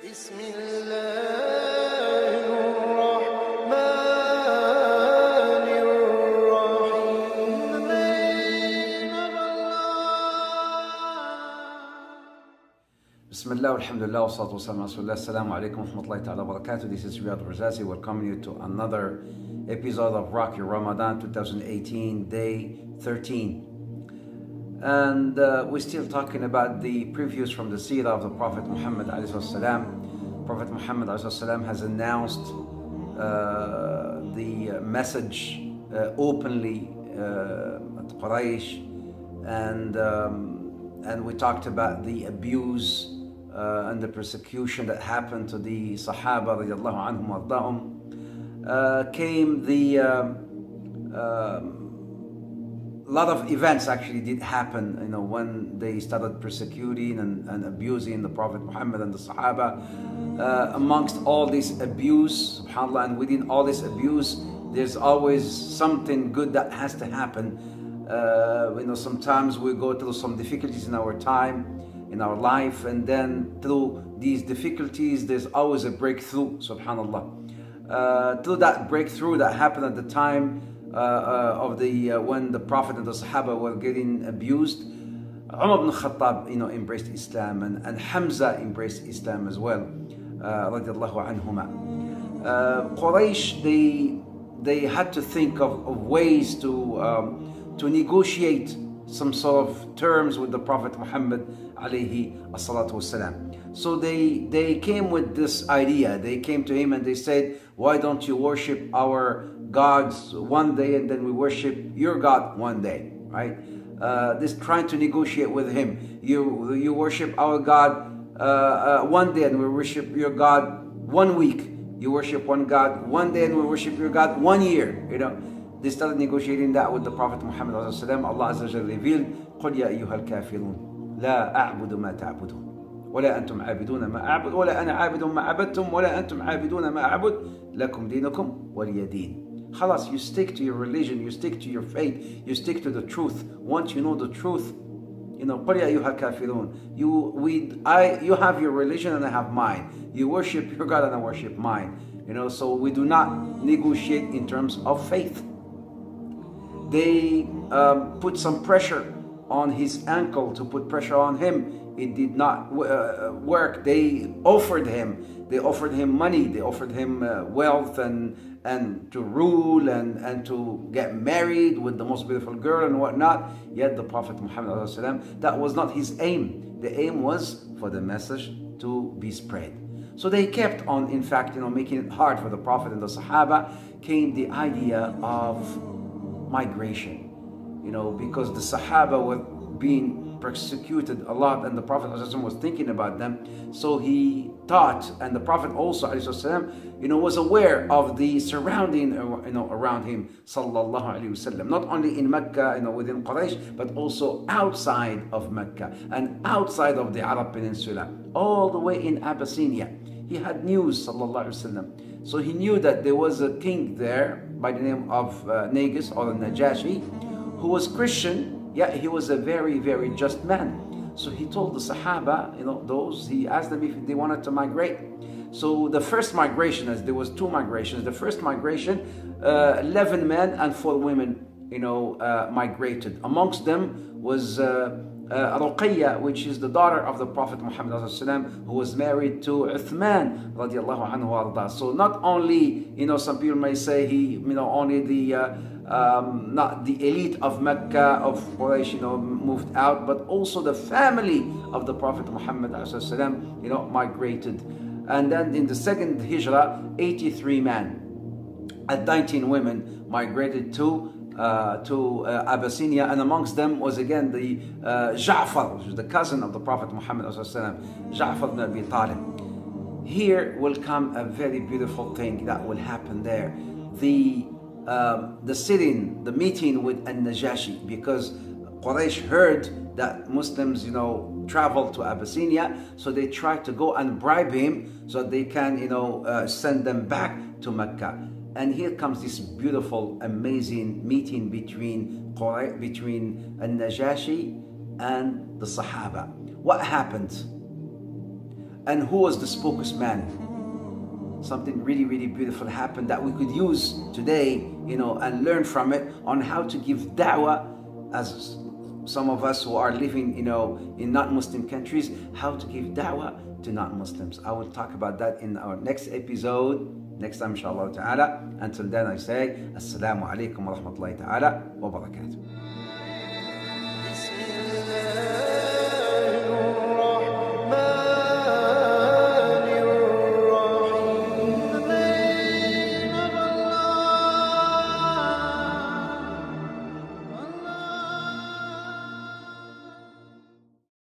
بسم الله الرحمن الرحيم. In the name of Allah. Bismillah, alhamdulillah, wa salatu wa salam ala rasulillah. Assalamu alaikum wa rahmatullahi ta'ala wa barakatuh. This is Riad Ouarzazi welcoming you to another episode of ROC YOUR RAMADAN 2018, day 13. And we're still talking about the previews from the seerah of the Prophet Mohammed ﷺ. Prophet Mohammed ﷺ has announced the message openly at Quraysh, and we talked about the abuse and the persecution that happened to the Sahaba radiallahu anhum wa ardahum. Came the a lot of events actually did happen, when they started persecuting and abusing the Prophet Muhammad and the Sahaba. Amongst all this abuse, subhanAllah, and within all this abuse, there's always something good that has to happen. Sometimes we go through some difficulties in our time, in our life, and then through these difficulties, there's always a breakthrough, subhanAllah. Through that breakthrough that happened at the time when the Prophet and the Sahaba were getting abused, Umar ibn Khattab, embraced Islam, and Hamza embraced Islam as well, radiallahu anhuma. Quraysh, they had to think of ways to negotiate some sort of terms with the Prophet Muhammad alayhi as-salatu was-salam. So they came with this idea. They came to him and they said, why don't you worship our gods one day and then we worship your God one day, right? This trying to negotiate with him. You worship our God one day and we worship your God 1 week. You worship one God one day and we worship your God 1 year. They started negotiating that with the Prophet Muhammad. Allah Azza wa Jalla revealed, قُلْ يَا أَيُّهَا الْكَافِرُونَ لَا أَعْبُدُ مَا تَعْبُدُونَ ولا أنتم عابدون ما أعبد ولا أنا عابد ما عبدتم ولا أنتم عابدون ما أعبد لكم دينكم ولي دين. خلاص, you stick to your religion, you stick to your faith, you stick to the truth. Once you know the truth, قل يا أيها الكافرون, you have your religion and I have mine. You worship your God and I worship mine. So we do not negotiate in terms of faith. They put some pressure on his ankle to put pressure on him. It did not work. They offered him money, they offered him wealth and to rule and to get married with the most beautiful girl and whatnot. Yet the Prophet Muhammad, that was not his aim. The aim was for the message to be spread. So they kept on, in fact, making it hard for the Prophet and the Sahaba. Came the idea of migration, because the Sahaba were being persecuted a lot and the Prophet was thinking about them. So he thought, and the Prophet also was aware of the surrounding around him, sallallahu alaihi wasallam, not only in Mecca, within Quraysh, but also outside of Mecca and outside of the Arab Peninsula, all the way in Abyssinia. He had news, sallallahu alaihi wasallam. So he knew that there was a king there by the name of Negus or Najashi, who was Christian, yet he was a very, very just man. So he told the Sahaba, he asked them if they wanted to migrate. So the first migration, as there was 2 migrations, the first migration, 11 men and 4 women, migrated. Amongst them was Ruqayya, which is the daughter of the Prophet Muhammad who was married to Uthman radiallahu anhu arda. So not only, some people may say he, only the not the elite of Mecca, of Quraysh, moved out, but also the family of the Prophet Muhammad migrated. And then in the second hijrah, 83 men and 19 women migrated to Abyssinia, and amongst them was again the Ja'far, which is the cousin of the Prophet Muhammad, Ja'far ibn Abi Talib. Here will come a very beautiful thing that will happen there. The meeting with An-Najashi, because Quraysh heard that Muslims, traveled to Abyssinia, so they tried to go and bribe him so they can, send them back to Mecca. And here comes this beautiful, amazing meeting between An-Najashi and the Sahaba. What happened? And who was the spokesman? Something really, really beautiful happened that we could use today, and learn from it on how to give da'wah, as some of us who are living, in non-Muslim countries, how to give da'wah to non-Muslims. I will talk about that in our next episode, next time, inshallah ta'ala. Until then, I say, Assalamu alaikum wa rahmatullahi ta'ala wa barakatuh.